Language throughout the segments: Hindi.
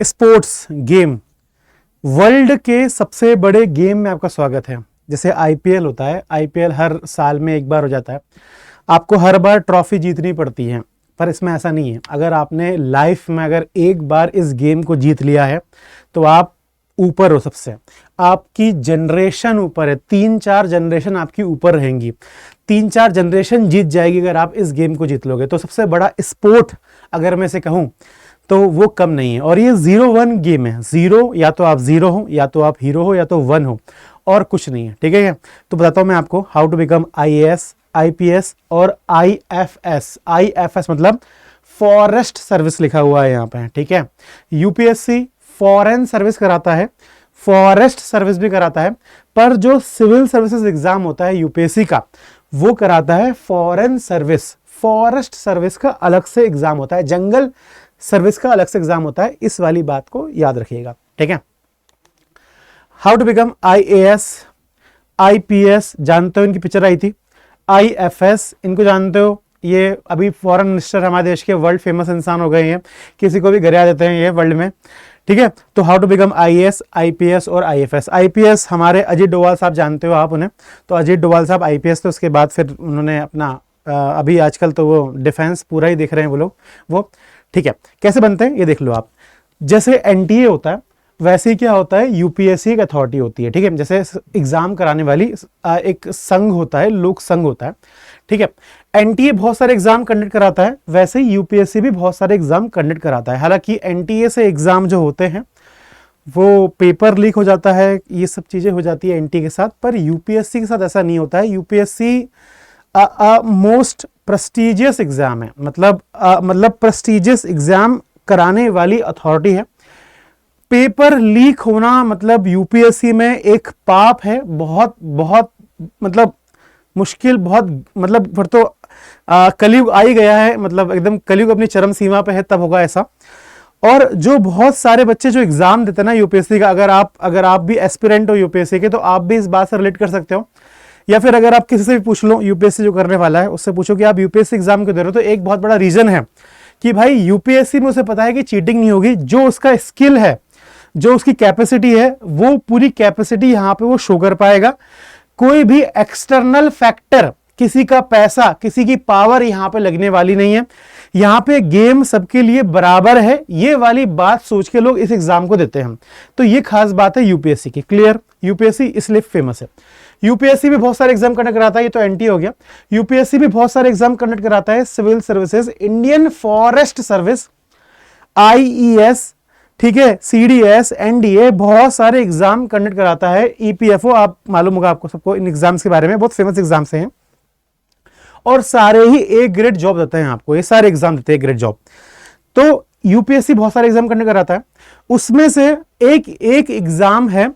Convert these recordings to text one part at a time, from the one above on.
स्पोर्ट्स गेम, वर्ल्ड के सबसे बड़े गेम में आपका स्वागत है। जैसे आईपीएल होता है, आईपीएल हर साल में एक बार हो जाता है, आपको हर बार ट्रॉफी जीतनी पड़ती है, पर इसमें ऐसा नहीं है। अगर आपने लाइफ में अगर एक बार इस गेम को जीत लिया है तो आप ऊपर हो सबसे, आपकी जनरेशन ऊपर है, 3-4 जनरेशन आपकी ऊपर रहेंगी, 3-4 जनरेशन जीत जाएगी अगर आप इस गेम को जीत लोगे। तो सबसे बड़ा स्पोर्ट अगर मैं से कहूं तो वो कम नहीं है। और ये 0-1 गेम है, जीरो या तो आप जीरो हो, या तो आप हीरो हो, या तो 1 हो, और कुछ नहीं है। ठीक है, तो बताता हूं मैं आपको how to become IAS, IPS और आईएफएस। आईएफएस मतलब फॉरेस्ट सर्विस लिखा हुआ है यहाँ पे। ठीक है, यूपीएससी फॉरेन सर्विस कराता है, फॉरेस्ट सर्विस भी कराता है, पर जो सिविल सर्विसेज एग्जाम होता है यूपीएससी का वो कराता है फॉरेन सर्विस। फॉरेस्ट सर्विस का अलग से एग्जाम होता है, जंगल सर्विस का अलग से एग्जाम होता है। इस वाली बात को याद रखिएगा। ठीक है, how to become IAS, IPS जानते हो, इनकी पिक्चर आई थी। आईएफएस इनको जानते हो, ये अभी फॉरेन मिनिस्टर हमारे देश के, वर्ल्ड फेमस इंसान हो गए हैं, किसी को भी गिरा देते हैं ये वर्ल्ड में। ठीक है, तो how to become IAS, IPS और आईएफएस। आईपीएस हमारे अजीत डोभाल साहब, जानते हो आप उन्हें, तो अजीत डोभाल साहब आईपीएस, तो उसके बाद फिर उन्होंने अपना अभी आजकल तो वो डिफेंस पूरा ही देख रहे हैं वो लोग वो। ठीक है, कैसे बनते हैं ये देख लो आप। जैसे एनटीए होता है वैसे ही क्या होता है, यूपीएससी एक अथॉरिटी होती है। ठीक है, जैसे एग्जाम कराने वाली एक संघ होता है, लोक संघ होता है। ठीक है, एनटीए बहुत सारे एग्जाम कंडक्ट कराता है, वैसे ही यूपीएससी भी बहुत सारे एग्जाम कंडक्ट कराता है। हालांकि एनटीए से एग्जाम जो होते हैं वो पेपर लीक हो जाता है, ये सब चीजें हो जाती है एनटीए के साथ, पर यूपीएससी के साथ ऐसा नहीं होता है। यूपीएससी मोस्ट प्रेस्टिजियस एग्जाम है, मतलब प्रेस्टिजियस एग्जाम कराने वाली अथॉरिटी है। पेपर लीक होना मतलब यूपीएससी में एक पाप है, बहुत बहुत मतलब मुश्किल, बहुत मतलब फिर तो कलयुग आ ही गया है, मतलब एकदम कलयुग अपनी चरम सीमा पे है, तब होगा ऐसा। और जो बहुत सारे बच्चे जो एग्जाम देते हैं ना यूपीएससी का, अगर आप भी एस्पिरेंट हो यूपीएससी के, तो आप भी इस बात से रिलेट कर सकते हो। या फिर अगर आप किसी से भी पूछ लो यूपीएससी जो करने वाला है, उससे पूछो कि आप यूपीएससी एग्जाम क्यों दे रहे हो, तो एक बहुत बड़ा रीजन है कि भाई यूपीएससी में उसे पता है कि चीटिंग नहीं होगी, जो उसका स्किल है, जो उसकी कैपेसिटी है, वो पूरी कैपेसिटी यहां पे वो शो कर पाएगा। कोई भी एक्सटर्नल फैक्टर, किसी का पैसा, किसी की पावर यहां पे लगने वाली नहीं है। यहां पे गेम सबके लिए बराबर है, ये वाली बात सोच के लोग इस एग्जाम को देते हैं। तो ये खास बात है यूपीएससी की। क्लियर, यूपीएससी इसलिए फेमस है। यूपीएससी भी बहुत सारे एग्जाम कंडक्ट कराता है, ये तो एनटी हो गया। यूपीएससी भी बहुत सारे एग्जाम कंडक्ट कराता है, civil services, Indian forest service, IES, ठीक है, सीडीएस, एनडीए, बहुत सारे एग्जाम कंडक्ट कराता है। ईपीएफओ, आप मालूम होगा आपको सबको इन एग्जाम्स के बारे में, बहुत फेमस एग्जाम्स हैं, और सारे ही ए ग्रेड जॉब देते हैं आपको, ये सारे एग्जाम देते हैं ए ग्रेड जॉब। तो यूपीएससी बहुत सारे एग्जाम कंडक्ट कराता है, उसमें से एक एग्जाम है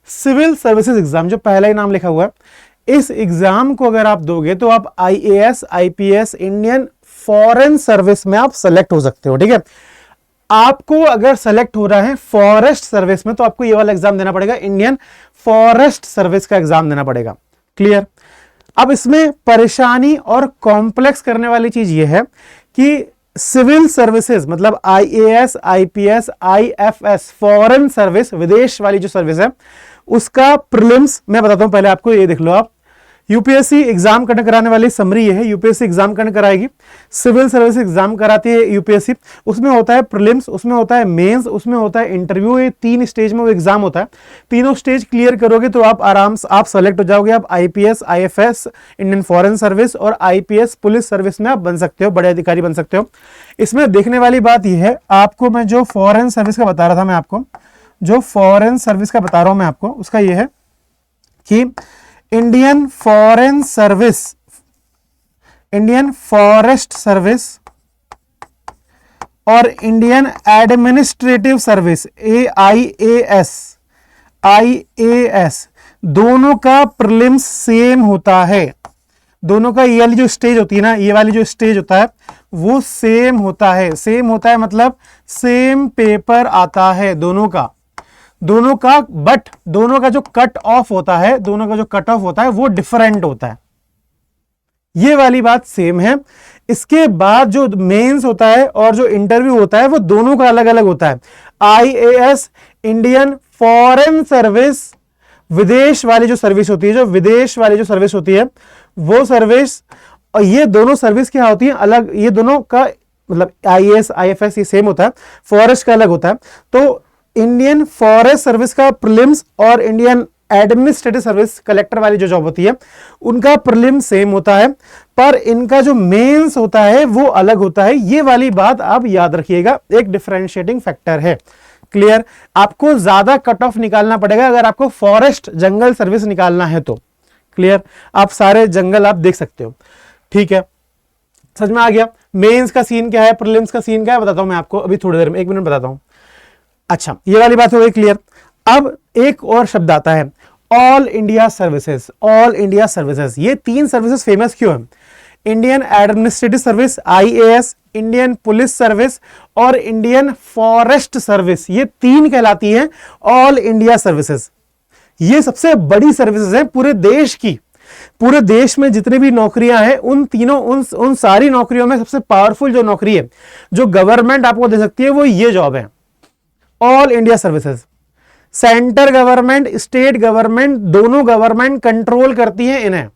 सिविल सर्विसेज एग्जाम, जो पहला ही नाम लिखा हुआ है। इस एग्जाम को अगर आप दोगे तो आप IAS, IPS, Indian foreign service में आप सेलेक्ट हो सकते हो। ठीक है, आपको अगर सेलेक्ट हो रहा है फॉरेस्ट सर्विस में, तो आपको ये वाला एग्जाम देना पड़ेगा, इंडियन फॉरेस्ट सर्विस का एग्जाम देना पड़ेगा। क्लियर, अब इसमें परेशानी और कॉम्प्लेक्स करने वाली चीज ये है कि सिविल सर्विसेज मतलब IAS, IPS, IFS, foreign service, विदेश वाली जो सर्विस है, उसका प्रीलिम्स मैं बताता हूं पहले आपको, ये देख लो आप। यूपीएससी एग्जाम कंडक्ट कराने वाली समरी ये है, यूपीएससी एग्जाम कंडक्ट कराएगी, सिविल सर्विस एग्जाम कराती है यूपीएससी, उसमें होता है प्रीलिम्स, उसमें होता है मेंस, उसमें होता है इंटरव्यू। ये 3 स्टेज में वो एग्जाम होता है। तीनों स्टेज क्लियर करोगे तो आप आराम से आप सेलेक्ट हो जाओगे। आप IPS, IFS, Indian foreign service और आईपीएस पुलिस सर्विस में आप बन सकते हो, बड़े अधिकारी बन सकते हो। इसमें देखने वाली बात यह है, आपको मैं जो फॉरेन सर्विस का बता रहा था, मैं आपको जो फॉरेन सर्विस का बता रहा हूं मैं आपको, उसका यह है कि Indian foreign service, Indian forest service और Indian administrative service, AIAS, IAS, दोनों का प्रीलिम्स सेम होता है। दोनों का ये वाली जो स्टेज होती है ना, ये वाली जो स्टेज होता है वो सेम होता है। सेम होता है मतलब सेम पेपर आता है दोनों का, बट दोनों का जो कट ऑफ होता है, दोनों का जो कट ऑफ होता है वो डिफरेंट होता है। ये वाली बात सेम है। इसके बाद जो मेंस होता है और जो इंटरव्यू होता है वो दोनों का अलग अलग होता है। आईएएस इंडियन फॉरेन सर्विस, विदेश वाली जो सर्विस होती है, जो विदेश वाली जो सर्विस होती है वो सर्विस, और ये दोनों सर्विस क्या होती है अलग, ये दोनों का मतलब आईएएस आईएफएस ये सेम होता है, फॉरेस्ट का अलग होता है। तो इंडियन फॉरेस्ट सर्विस का प्रीलिम्स और इंडियन एडमिनिस्ट्रेटिव सर्विस कलेक्टर वाली जो जॉब होती है उनका प्रीलिम सेम होता है, पर इनका जो मेंस होता है वो अलग होता है। ये वाली बात आप याद रखिएगा, एक डिफरेंशिएटिंग फैक्टर है। क्लियर? आपको ज्यादा कट ऑफ निकालना पड़ेगा अगर आपको फॉरेस्ट जंगल सर्विस निकालना है तो। क्लियर? आप सारे जंगल आप देख सकते हो। ठीक है, समझ में आ गया। मेंस का सीन क्या है, प्रीलिम्स का सीन क्या है बताता हूं मैं आपको अभी थोड़ी देर में, 1 मिनट बताता हूं। अच्छा, ये वाली बात हो गई क्लियर। अब एक और शब्द आता है all India services. All India services, ये 3 सर्विसेज फेमस क्यों है? Indian administrative service IAS, Indian police service और इंडियन फॉरेस्ट सर्विस, ये 3 कहलाती है ऑल इंडिया सर्विसेज। ये सबसे बड़ी सर्विसेज है पूरे देश की। पूरे देश में जितनी भी नौकरियां हैं उन तीनों उन सारी नौकरियों में सबसे पावरफुल जो नौकरी है जो गवर्नमेंट आपको दे सकती है वो ये जॉब है, all India services. Centre government state government दोनों गवर्नमेंट कंट्रोल करती है इन्हें,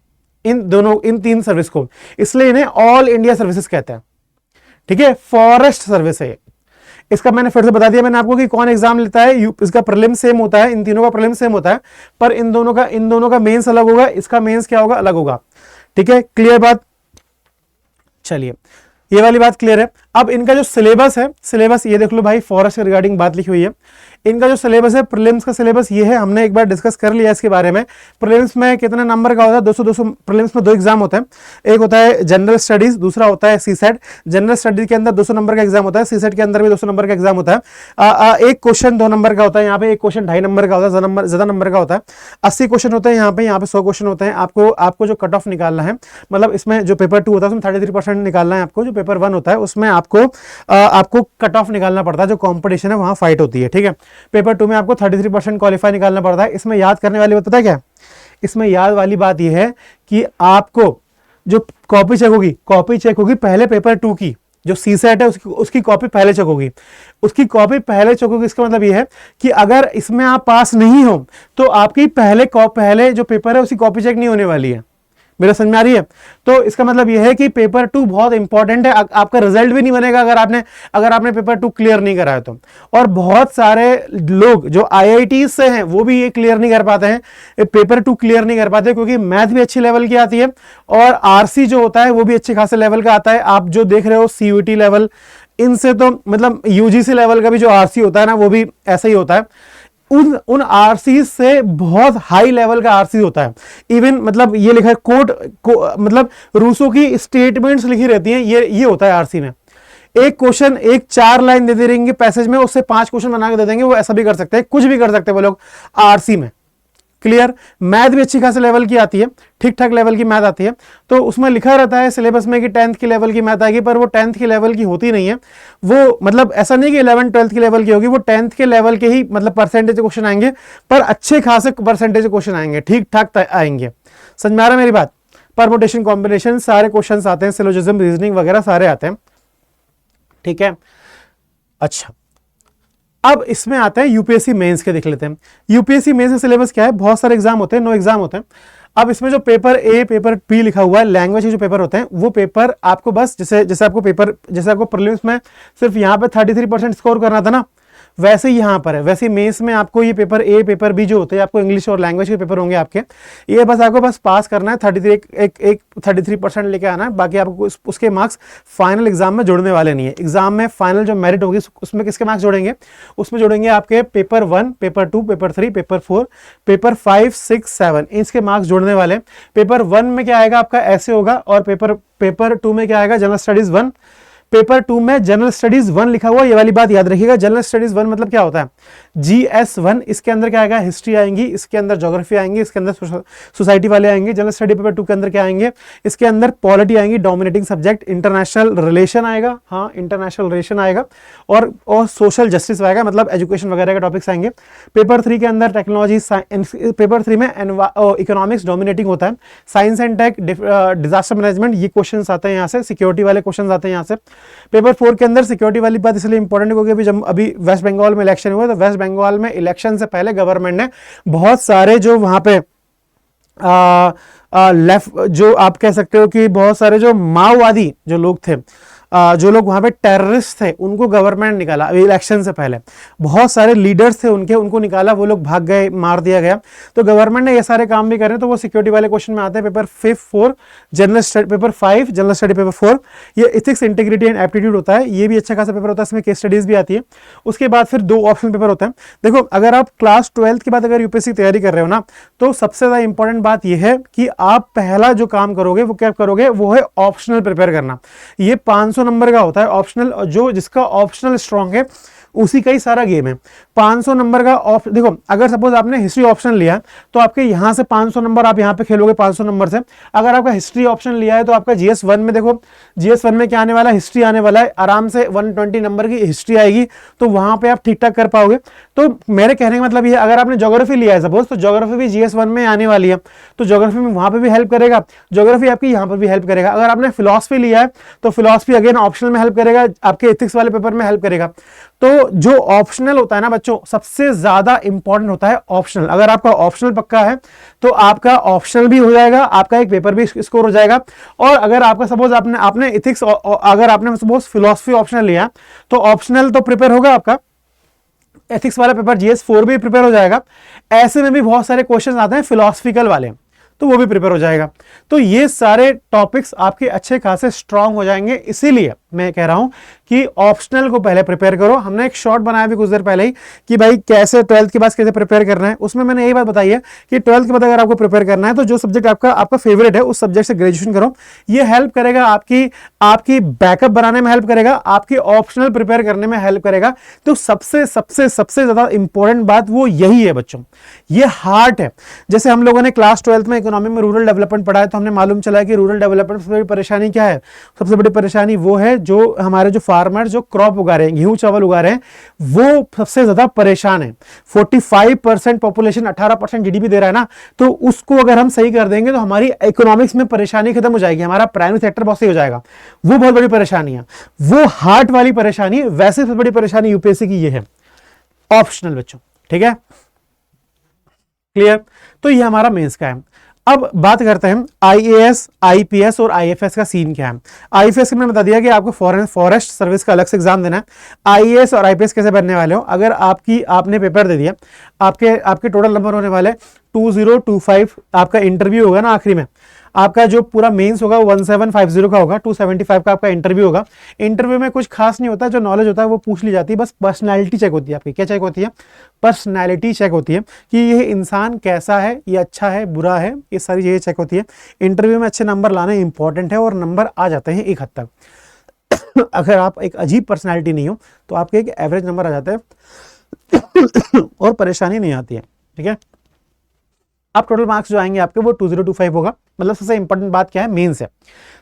इन 3 सर्विस को, इसलिए इन्हें ऑल इंडिया सर्विसेज कहते हैं। ठीक है, फॉरेस्ट सर्विस है। इसका मैंने फिर से बता दिया मैंने आपको कि कौन एग्जाम लेता है। इसका प्रीलिम सेम होता है, इन तीनों का प्रीलिम सेम होता है, पर इन दोनों का मेंस अलग होगा, इसका मेंस क्या होगा, अलग होगा। ठीक है, क्लियर बात? चलिए, ये वाली बात क्लियर है। अब इनका जो सिलेबस है, सिलेबस ये देख लो भाई, फॉरेस्ट के रिगार्डिंग बात लिखी हुई है। इनका जो सिलेबस है, प्रीलिम्स का सिलेबस ये है, हमने एक बार डिस्कस कर लिया इसके बारे में। प्रीलिम्स में कितने नंबर का होता है? 200 प्रीलिम्स में 2 एग्जाम होते हैं, एक होता है जनरल स्टडीज, दूसरा होता है सीसेट। जनरल स्टडीज के अंदर 200 नंबर का एग्जाम होता है, सीसेट के अंदर भी 200 नंबर का एग्जाम होता है। एक क्वेश्चन 2 नंबर का होता है, यहाँ पे एक क्वेश्चन 2.5 नंबर का होता है, ज्यादा नंबर का होता है। 80 क्वेश्चन होते हैं यहाँ पे 100 क्वेश्चन होते हैं। आपको जो कट ऑफ निकालना है, मतलब इसमें जो पेपर 2 होता है उसमें 33% निकालना है आपको, जो पेपर 1 होता है उसमें आपको कट ऑफ निकालना पड़ता है, जो कॉम्पिटिशन है वहां फाइट होती है। ठीक है, पेपर 2 में आपको 33% क्वालिफाई निकालना पड़ता है। इसमें याद करने वाली बात पता है क्या? इसमें याद वाली बात यह है कि आपको जो कॉपी चेक होगी पहले पेपर 2 की, जो सीसेट है उसकी कॉपी पहले चेक होगी, इसका मतलब यह है कि अगर इसमें आप पास नहीं हो तो आपकी पहले जो पेपर है उसकी कॉपी चेक नहीं होने वाली है। मेरा समझ में आ रही है? तो इसका मतलब यह है कि पेपर 2 बहुत इंपॉर्टेंट है। आपका रिजल्ट भी नहीं बनेगा अगर आपने पेपर 2 क्लियर नहीं कराया तो। और बहुत सारे लोग जो आईआईटी से हैं वो भी ये क्लियर नहीं कर पाते हैं, पेपर 2 क्लियर नहीं कर पाते, क्योंकि मैथ भी अच्छी लेवल की आती है और आरसी जो होता है वो भी अच्छे खासे लेवल का आता है। आप जो देख रहे हो सीयूटी लेवल, इनसे तो मतलब यूजीसी लेवल का भी जो आरसी होता है ना वो भी ऐसा ही होता है। उन आरसी से बहुत हाई लेवल का आरसी होता है। इवन मतलब ये लिखा है मतलब रूसों की स्टेटमेंट्स लिखी रहती हैं, ये होता है आरसी में। एक क्वेश्चन 4 लाइन दे देंगे पैसेज में, उससे 5 क्वेश्चन बना के दे देंगे। वो ऐसा भी कर सकते हैं, कुछ भी कर सकते हैं वो लोग आरसी में। क्लियर? मैथ भी अच्छी खासी लेवल की आती है, ठीक ठाक लेवल की मैथ आती है। तो उसमें लिखा रहता है सिलेबस में कि 10th की लेवल की मैथ आएगी, पर वो 10th की लेवल की होती नहीं है। वो मतलब ऐसा नहीं कि 11th 12th की लेवल की होगी, वो 10th के लेवल के ही मतलब परसेंटेज क्वेश्चन आएंगे, पर अच्छे खासे परसेंटेज क्वेश्चन आएंगे, ठीक ठाक आएंगे। समझ में आ रहा है मेरी बात? परमुटेशन कॉम्बिनेशन सारे क्वेश्चन आते हैं, सिलोजिज्म रीजनिंग वगैरह सारे आते हैं। ठीक है, अच्छा अब इसमें आते हैं यूपीएससी मेंस के, देख लेते हैं यूपीएससी मेंस का सिलेबस क्या है। बहुत सारे एग्जाम होते हैं, 9 एग्जाम होते हैं। अब इसमें जो पेपर ए पेपर बी लिखा हुआ है, लैंग्वेज के जो पेपर होते हैं वो पेपर आपको बस जैसे आपको प्रीलिम्स में सिर्फ यहाँ पे 33% स्कोर करना था ना, वैसे ही यहाँ पर है। वैसे मेंस में आपको ये पेपर ए पेपर बी जो होते हैं आपको इंग्लिश और लैंग्वेज के पेपर होंगे आपके, ये बस आपको पास करना है, 33% लेके आना है। बाकी आपको उसके मार्क्स फाइनल एग्जाम में जोड़ने वाले नहीं है। एग्जाम में फाइनल जो मेरिट होगी उसमें किसके मार्क्स जोड़ेंगे? उसमें जोड़ेंगे आपके paper 1 paper 2 paper 3 paper 4 paper 5 6 7, इसके मार्क्स जोड़ने वाले। पेपर 1 में क्या आएगा आपका, ऐसे होगा, और पेपर 2 में क्या आएगा, जनरल स्टडीज 1। पेपर 2 में जनरल स्टडीज 1 लिखा हुआ, ये वाली बात याद रखिएगा। जनरल स्टडीज 1 मतलब क्या होता है? GS1 इसके अंदर क्या आएगा, हिस्ट्री आएंगी, इसके अंदर ज्योग्राफी आएंगी, इसके अंदर सोसाइटी वाले आएंगे। जनरल स्टडी पेपर 2 के अंदर क्या आएंगे, इसके अंदर पॉलिटी आएंगी, डोमिनेटिंग सब्जेक्ट, इंटरनेशनल रिलेशन आएगा, हाँ इंटरनेशनल रिलेशन आएगा, और सोशल जस्टिस आएगा, मतलब एजुकेशन वगैरह के टॉपिक्स आएंगे। पेपर 3 के अंदर टेक्नोलॉजी, पेपर 3 में इकोनॉमिक्स डोमिनेटिंग होता है, science and tech, disaster management, ये क्वेश्चन आते हैं यहाँ से, सिक्योरिटी वाले क्वेश्चन आते हैं यहाँ से। पेपर 4 के अंदर सिक्योरिटी वाली बात इसलिए इंपॉर्टेंट होगी, अभी जब अभी वेस्ट बंगाल में इलेक्शन हुआ, तो वेस्ट बंगाल में इलेक्शन से पहले गवर्नमेंट ने बहुत सारे जो वहां पे लेफ्ट, जो आप कह सकते हो कि बहुत सारे जो माओवादी जो लोग थे, जो लोग वहां पे टेररिस्ट थे, उनको गवर्नमेंट निकाला। अभी इलेक्शन से पहले बहुत सारे लीडर्स थे उनके, उनको निकाला, वो लोग भाग गए, मार दिया गया। तो गवर्नमेंट ने ये सारे काम भी करे, तो वो सिक्योरिटी वाले क्वेश्चन में आते हैं। Paper 4 general study, paper 5 general study, paper 4 ये इथिक्स, इंटीग्रिटी एंड एप्टीट्यूड होता है, ये भी अच्छा खासा पेपर होता है, इसमें केस स्टडीज भी आती है। उसके बाद फिर 2 ऑप्शन पेपर होते हैं। देखो, अगर आप क्लास 12 के बाद अगर यूपीएससी तैयारी कर रहे हो ना, तो सबसे ज्यादा इंपॉर्टेंट बात यह है कि आप पहला जो काम करोगे वो क्या करोगे, वो है ऑप्शनल प्रिपेयर करना। ये 500 नंबर का होता है ऑप्शनल, जो जिसका ऑप्शनल स्ट्रांग है उसी का ही सारा गेम है। 500 नंबर का देखो, अगर सपोज आपने हिस्ट्री ऑप्शन लिया तो आपके यहां से 500 नंबर आप यहां पे खेलोगे 500 नंबर से। अगर आपका हिस्ट्री ऑप्शन लिया है तो आपका GS1 में, देखो GS1 में क्या आने वाला है, हिस्ट्री आने वाला है, आराम से 120 नंबर की हिस्ट्री आएगी, तो वहां पे आप ठीक ठाक कर पाओगे। तो मेरे कहने का मतलब ये, अगर आपने ज्योग्राफी लिया है सपोज, तो ज्योग्राफी भी GS1 में आने वाली है, तो ज्योग्राफी में वहां पर भी हेल्प करेगा, ज्योग्राफी आपकी यहां पर भी हेल्प करेगा। अगर आपने फिलॉसफी लिया है तो फिलॉसफी अगेन ऑप्शनल में हेल्प करेगा, आपके एथिक्स वाले पेपर में हेल्प करेगा। तो जो ऑप्शनल होता है ना बच्चों, सबसे ज्यादा इंपॉर्टेंट होता है ऑप्शनल। अगर आपका ऑप्शनल पक्का है तो आपका ऑप्शनल भी हो जाएगा, आपका एक पेपर भी स्कोर हो जाएगा। और अगर आपका सपोज आपने एथिक्स, अगर आपने सपोज फिलॉसफी ऑप्शनल लिया, तो ऑप्शनल तो प्रिपेयर होगा आपका, एथिक्स वाला पेपर GS4 भी प्रिपेयर हो जाएगा। ऐसे में भी बहुत सारे क्वेश्चन आते हैं फिलोसफिकल वाले, तो वो भी प्रिपेयर हो जाएगा। तो ये सारे टॉपिक्स आपके अच्छे खासे स्ट्रांग हो जाएंगे। इसीलिए मैं कह रहा हूं कि ऑप्शनल को पहले प्रिपेयर करो। हमने एक शॉर्ट बनाया भी कुछ देर पहले ही कि भाई कैसे 12th के बाद कैसे प्रिपेयर करना है, उसमें मैंने यही बात बताई है कि 12th के बाद अगर आपको प्रिपेयर करना है तो जो सब्जेक्ट आपका फेवरेट है उस सब्जेक्ट से ग्रेजुएशन करो। ये हेल्प करेगा, आपकी बैकअप बनाने में हेल्प करेगा, आपकी ऑप्शनल प्रिपेयर करने में हेल्प करेगा। तो सबसे सबसे सबसे ज्यादा इंपॉर्टेंट बात वो यही है बच्चों, ये हार्ट है। जैसे हम लोगों ने क्लास 12th में इकोनॉमी में रूरल डेवलपमेंट पढ़ा है, तो हमने मालूम चला है कि रूरल डेवलपमेंट सबसे बड़ी परेशानी क्या है। सबसे बड़ी परेशानी वो है जो हमारे जो फार्मर जो क्रॉप उगा रहे हैं, गेहूं चावल उगा रहे हैं, वो सबसे ज्यादा परेशान है। 45% पॉपुलेशन 18% GDP दे रहा है ना, तो उसको अगर हम सही कर देंगे तो हमारी इकोनॉमिक्स में परेशानी खत्म हो जाएगी, हमारा प्राइमरी सेक्टर बहुत सही हो जाएगा। वो बहुत बड़ी परेशानी है, वो हार्ट वाली परेशानी है। वैसे सबसे बड़ी परेशानी यूपीएससी की ये है, ऑप्शनल बच्चों, ठीक है, क्लियर। तो ये हमारा मेंस का है। अब बात करते हैं IAS, IPS और IFS का सीन क्या है। IFS मैंने बता दिया कि आपको फॉरेस्ट सर्विस का अलग से एग्जाम देना है। IAS और IPS कैसे बनने वाले हो, अगर आपने पेपर दे दिया, आपके टोटल नंबर होने वाले 2025, आपका इंटरव्यू होगा ना आखिरी में, आपका जो पूरा मेंस होगा वो 1750 का होगा, 275 का आपका इंटरव्यू होगा। इंटरव्यू में कुछ खास नहीं होता, जो नॉलेज होता है वो पूछ ली जाती है, बस पर्सनैलिटी चेक होती है आपकी। क्या चेक होती है, पर्सनैलिटी चेक होती है कि ये इंसान कैसा है, ये अच्छा है बुरा है, ये सारी चीजें चेक होती है। इंटरव्यू में अच्छे नंबर लाने इंपॉर्टेंट है और नंबर आ जाते हैं एक हद तक। अगर आप एक अजीब पर्सनैलिटी नहीं हो तो आपके एक एवरेज नंबर आ जाता है और परेशानी नहीं आती है, ठीक है। अब टोटल मार्क्स जो आएंगे आपके वो 2025 होगा। मतलब सबसे इंपॉर्टेंट बात क्या है, मेंस है।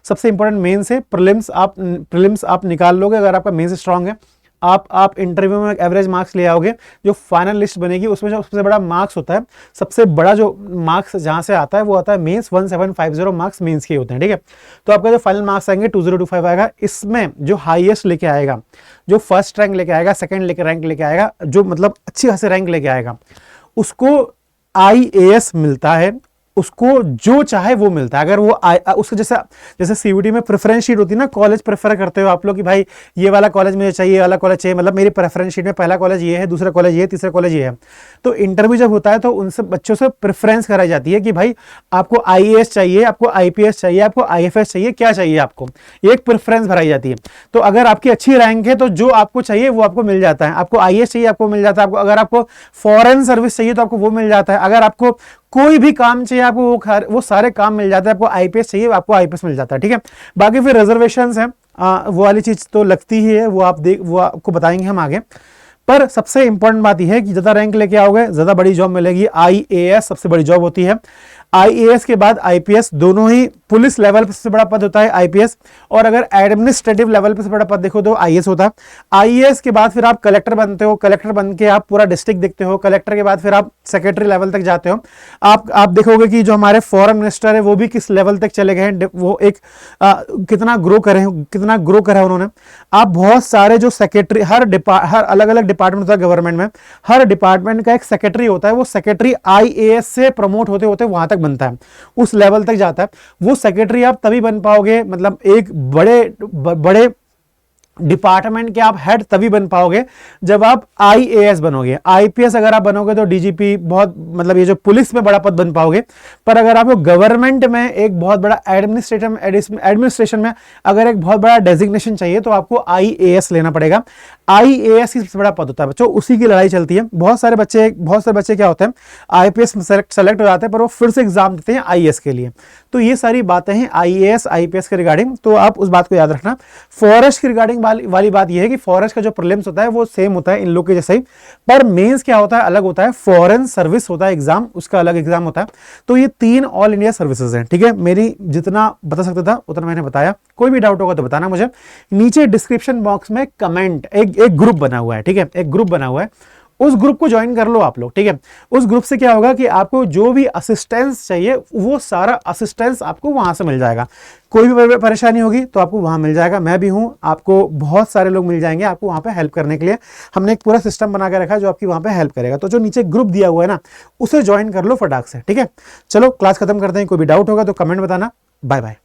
सबसे इंपॉर्टेंट मेंस है। प्रीलिम्स आप निकाल लोगे अगर आपका मेंस स्ट्रांग है, आप इंटरव्यू में एवरेज मार्क्स ले आओगे। जो फाइनल लिस्ट बनेगी उसमें जो सबसे बड़ा मार्क्स होता है, सबसे बड़ा जो मार्क्स जहां से आता है वो आता है मेंस, 1750 मार्क्स मेंस के होते हैं, ठीक है। तो आपका जो फाइनल मार्क्स आएंगे 2025 आएगा। इसमें जो हाईएस्ट लेके आएगा, जो फर्स्ट रैंक लेके आएगा, सेकंड रैंक लेके आएगा, जो मतलब अच्छी खासी रैंक लेके आएगा, उसको IAS मिलता है, उसको जो चाहे वो मिलता है। अगर वो उसको जैसे CVT में प्रेफरेंस शीट होती है ना, कॉलेज प्रेफर करते हो आप लोग कि भाई ये वाला कॉलेज मुझे चाहिए, ये वाला कॉलेज चाहिए, मतलब मेरी प्रेफरेंस शीट में पहला कॉलेज ये है, दूसरा कॉलेज ये है, तीसरा कॉलेज ये है। तो इंटरव्यू जब होता है तो उनसे बच्चों से प्रेफरेंस कराई जाती है कि भाई आपको IAS चाहिए, आपको IPS चाहिए, आपको IFS चाहिए, क्या चाहिए आपको, एक प्रेफरेंस भराई जाती है। तो अगर आपकी अच्छी रैंक है तो जो आपको चाहिए वो आपको मिल जाता है। आपको IAS चाहिए आपको मिल जाता है, आपको अगर आपको फॉरेन सर्विस चाहिए तो आपको वो मिल जाता है, अगर आपको कोई भी काम चाहिए आपको वो सारे काम मिल जाते हैं। आपको IPS चाहिए आपको IPS मिल जाता है, ठीक है। बाकी फिर रिजर्वेशंस है, वो वाली चीज तो लगती ही है, वो आपको बताएंगे हम आगे। पर सबसे इंपॉर्टेंट बात यह है कि ज्यादा रैंक लेके आओगे ज्यादा बड़ी जॉब मिलेगी। आईएएस सबसे बड़ी जॉब होती है। आईएएस के बाद आईपीएस, दोनों ही पुलिस लेवल पर सबसे बड़ा पद होता है आईपीएस, और अगर एडमिनिस्ट्रेटिव लेवल पर सबसे बड़ा पद देखो तो आईएएस होता है। आईएएस के बाद फिर आप कलेक्टर बनते हो, कलेक्टर बन के आप पूरा डिस्ट्रिक्ट देखते हो, कलेक्टर के बाद फिर आप सेक्रेटरी लेवल तक जाते हो। आप देखोगे कि जो हमारे फॉरेन मिनिस्टर है वो भी किस लेवल तक चले गए हैं, वो एक कितना ग्रो करा है उन्होंने। आप बहुत सारे जो सेक्रेटरी, हर अलग अलग डिपार्टमेंट होता है गवर्नमेंट में, हर डिपार्टमेंट का एक सेक्रेटरी होता है, वो सेक्रेटरी आईएएस से प्रमोट होते होते वहां तक बनता है, उस लेवल तक जाता है। वो सेक्रेटरी आप तभी बन पाओगे, मतलब एक बड़े डिपार्टमेंट के आप हेड तभी बन पाओगे जब आप आईएएस बनोगे। आईपीएस अगर आप बनोगे तो डीजीपी, बहुत मतलब ये जो पुलिस में बड़ा पद बन पाओगे। पर अगर आपको गवर्नमेंट में एक बहुत बड़ा एडमिनिस्ट्रेशन में अगर एक बहुत बड़ा डेजिग्नेशन चाहिए तो आपको आईएएस लेना पड़ेगा। आईएएस ही सबसे बड़ा पद होता है बच्चों, उसी की लड़ाई चलती है। बहुत सारे बच्चे क्या होते हैं, आईपीएस में सेलेक्ट हो जाते हैं पर वो फिर से एग्जाम देते हैं आईएएस के लिए। तो ये सारी बातें हैं आईएएस आईपीएस के रिगार्डिंग, तो आप उस बात को याद रखना। फॉरेस्ट के रिगार्डिंग वाली बात यह है कि फॉरेस्ट का जो प्रीलिम्स होता है वो सेम होता है इन लोग के जैसे ही, पर मेंस क्या होता है, अलग होता है। फॉरेन सर्विस होता है एग्जाम, उसका अलग एग्जाम होता है। तो ये 3 ऑल इंडिया सर्विसेज हैं, ठीक है। मेरी जितना बता सकता था उतना मैंने बताया। कोई भी डाउट होगा तो बताना मुझे। नीचे डिस्क्रिप्शन बॉक्स में कमेंट, एक ग्रुप बना हुआ है, ठीक है, एक ग्रुप बना हुआ है, उस ग्रुप को ज्वाइन कर लो आप लोग, ठीक है। उस ग्रुप से क्या होगा कि आपको जो भी असिस्टेंस चाहिए वो सारा असिस्टेंस आपको वहां से मिल जाएगा। कोई भी परेशानी होगी तो आपको वहां मिल जाएगा, मैं भी हूं, आपको बहुत सारे लोग मिल जाएंगे आपको वहां पे हेल्प करने के लिए। हमने एक पूरा सिस्टम बना के रखा है जो आपकी वहां पे हेल्प करेगा। तो जो नीचे ग्रुप दिया हुआ है ना, उसे ज्वाइन कर लो फटाक से, ठीक है। चलो क्लास खत्म करते हैं। कोई भी डाउट होगा तो कमेंट बताना। Bye bye.